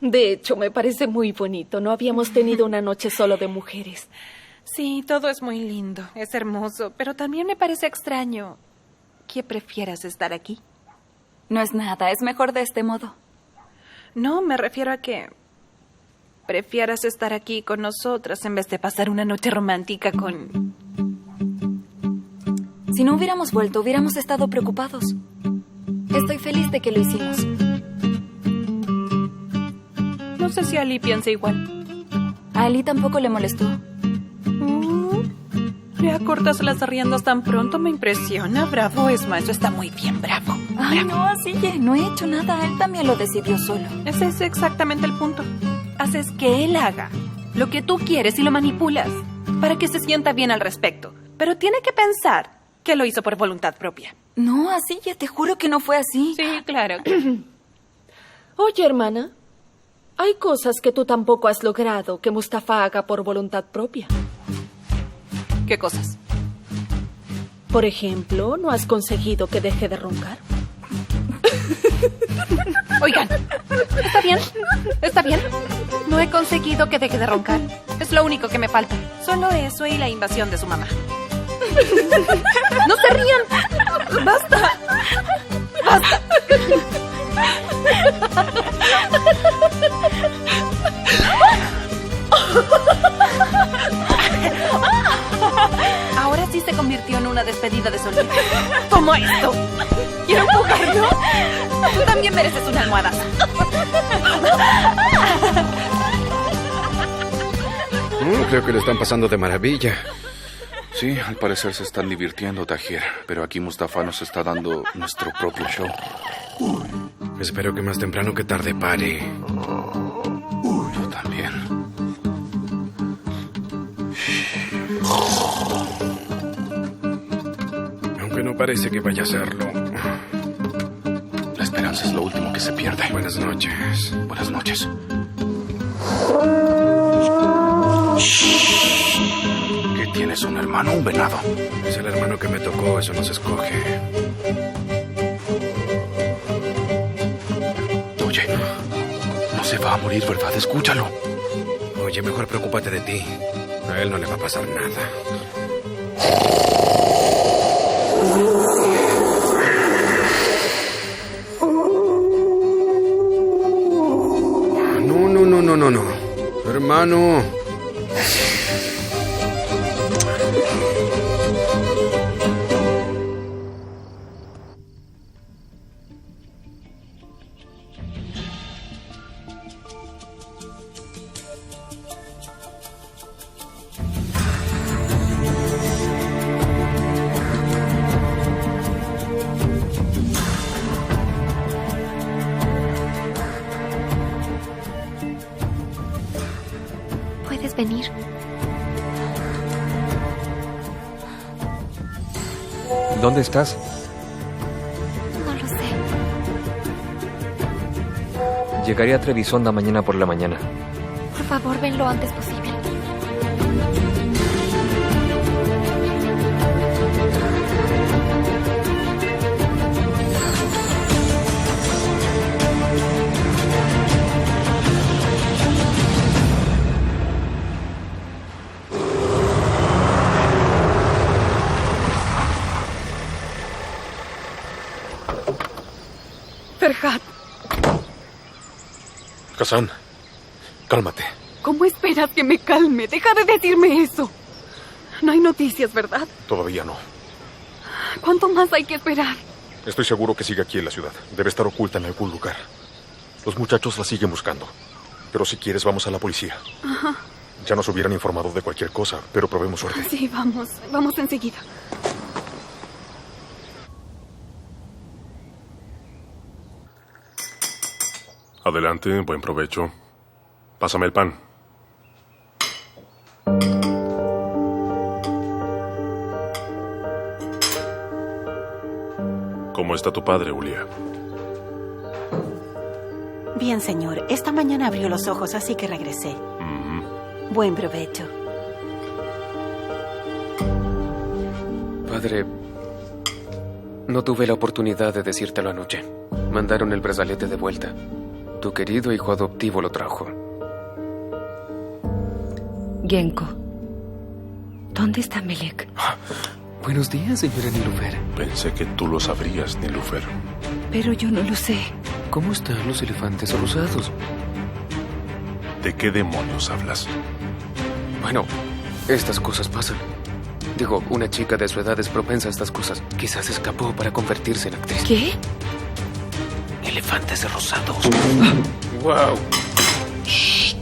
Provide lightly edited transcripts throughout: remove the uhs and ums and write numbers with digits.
De hecho, me parece muy bonito. No habíamos tenido una noche solo de mujeres. Sí, todo es muy lindo, es hermoso, pero también me parece extraño que prefieras estar aquí. No es nada, es mejor de este modo. No, me refiero a que prefieras estar aquí con nosotras en vez de pasar una noche romántica con... Si no hubiéramos vuelto, hubiéramos estado preocupados. Estoy feliz de que lo hicimos. No sé si Ali piensa igual. A Ali tampoco le molestó. ¿Ya cortas las riendas tan pronto? Me impresiona. Bravo, Esma, eso está muy bien, bravo. Ay, bravo. no, así no he hecho nada. Él también lo decidió solo. Ese es exactamente el punto. Haces que él haga lo que tú quieres y lo manipulas para que se sienta bien al respecto. Pero tiene que pensar que lo hizo por voluntad propia. No, así te juro que no fue así. Sí, claro. Oye, hermana, hay cosas que tú tampoco has logrado que Mustafa haga por voluntad propia. ¿Qué cosas? Por ejemplo, ¿no has conseguido que deje de roncar? Oigan, ¿está bien? ¿Está bien? No he conseguido que deje de roncar. Es lo único que me falta. Solo eso y la invasión de su mamá. ¡No se rían! ¡Basta! ¡Basta! Ahora sí se convirtió en una despedida de soltera. ¡Toma esto! ¿Quiero jugarlo? Tú también mereces una almohada. Creo que le están pasando de maravilla. Sí, al parecer se están divirtiendo, Tahir. Pero aquí Mustafa nos está dando nuestro propio show. Espero que más temprano que tarde pare. Yo también. Aunque no parece que vaya a hacerlo. La esperanza es lo último que se pierde. Buenas noches. Buenas noches. ¿Qué tienes, un hermano o un venado? Es el hermano que me tocó, eso no se escoge. Oye, no se va a morir, ¿verdad? Escúchalo. Oye, mejor preocúpate de ti. A él no le va a pasar nada. No. Hermano. Puedes venir. ¿Dónde estás? No lo sé. Llegaré a Trebisonda mañana por la mañana. Por favor, ven lo antes posible. Ferhat, Hassan, cálmate. ¿cómo esperas que me calme? Deja de decirme eso. No hay noticias, ¿verdad? Todavía no. ¿Cuánto más hay que esperar? Estoy seguro que sigue aquí en la ciudad. Debe estar oculta en algún lugar. Los muchachos la siguen buscando. Pero si quieres, vamos a la policía. Ajá. Ya nos hubieran informado de cualquier cosa, pero probemos suerte. Sí, vamos. Vamos enseguida. Adelante, buen provecho. Pásame el pan. ¿Cómo está tu padre, Ulia? Bien, señor. Esta mañana abrió los ojos, así que regresé. Buen provecho. Padre, no tuve la oportunidad de decírtelo anoche. Mandaron el brazalete de vuelta. Tu querido hijo adoptivo lo trajo. Genko, ¿dónde está Melek? Buenos días, señora Nilufer. Pensé que tú lo sabrías, Nilufer. Pero yo no lo sé. ¿Cómo están los elefantes rosados? ¿De qué demonios hablas? Bueno, estas cosas pasan. Digo, una chica de su edad es propensa a estas cosas. Quizás escapó para convertirse en actriz. ¿Qué? Elefantes rosados. ¡Wow! Shh.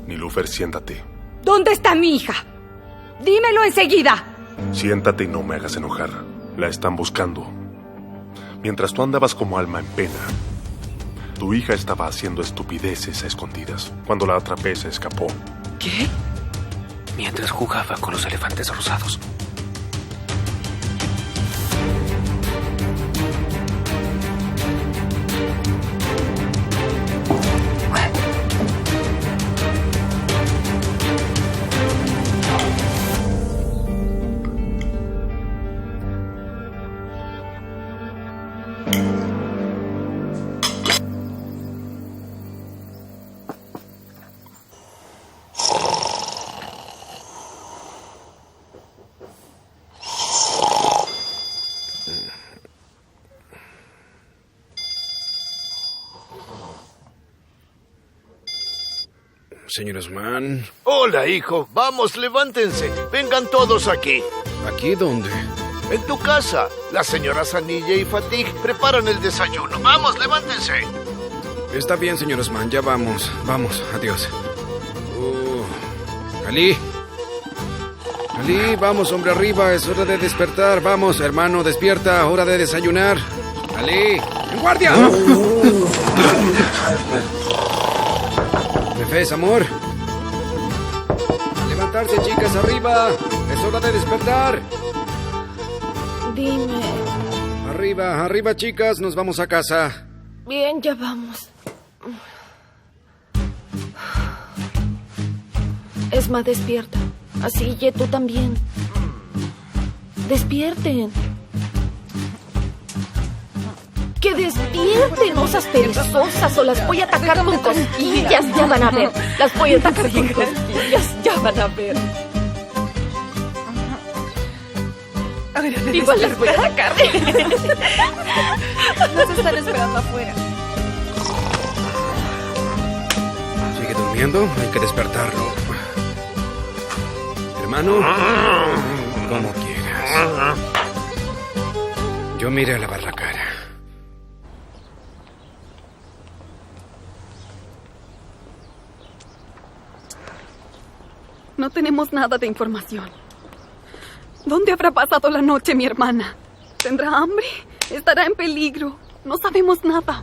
Nilufer, siéntate. ¿Dónde está mi hija? Dímelo enseguida. Siéntate y no me hagas enojar. La están buscando. Mientras tú andabas como alma en pena, tu hija estaba haciendo estupideces a escondidas. Cuando la atrapé, se escapó. ¿Qué? Mientras jugaba con los elefantes rosados. Señor Osman. Hola, hijo. Vamos, levántense. Vengan todos aquí. ¿Aquí dónde? En tu casa. Las señoras Anilla y Fatig preparan el desayuno. Vamos, levántense. Está bien, señor Osman. Ya vamos. Vamos, adiós. Ali. Ali, vamos, hombre, arriba. Es hora de despertar. Vamos, hermano, despierta. Hora de desayunar. Ali. ¡En guardia! ¿Me ves, amor? A levantarse, chicas, arriba. Es hora de despertar. Dime. Arriba, arriba, chicas. Nos vamos a casa. Bien, ya vamos. Esma, despierta. Así, y tú también. Despierten. ¡Que despierten! No seas perezosas o las voy a atacar con cosquillas. Ya van a ver. Las voy a atacar con cosquillas. Ya van a ver. Igual las voy a atacar. Nos están esperando afuera. ¿Sigue durmiendo? Hay que despertarlo. Hermano, como quieras. Yo me iré a lavar la cara. No tenemos nada de información. ¿Dónde habrá pasado la noche mi hermana? ¿Tendrá hambre? ¿Estará en peligro? No sabemos nada.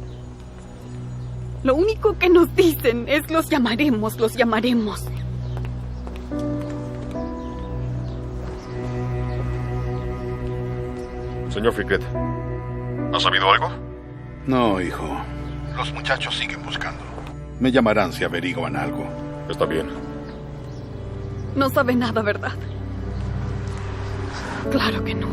Lo único que nos dicen es los llamaremos, los llamaremos. Señor Fikret, ¿ha sabido algo? No, hijo. Los muchachos siguen buscando. Me llamarán si averiguan algo. Está bien. No sabe nada, ¿verdad? Claro que no.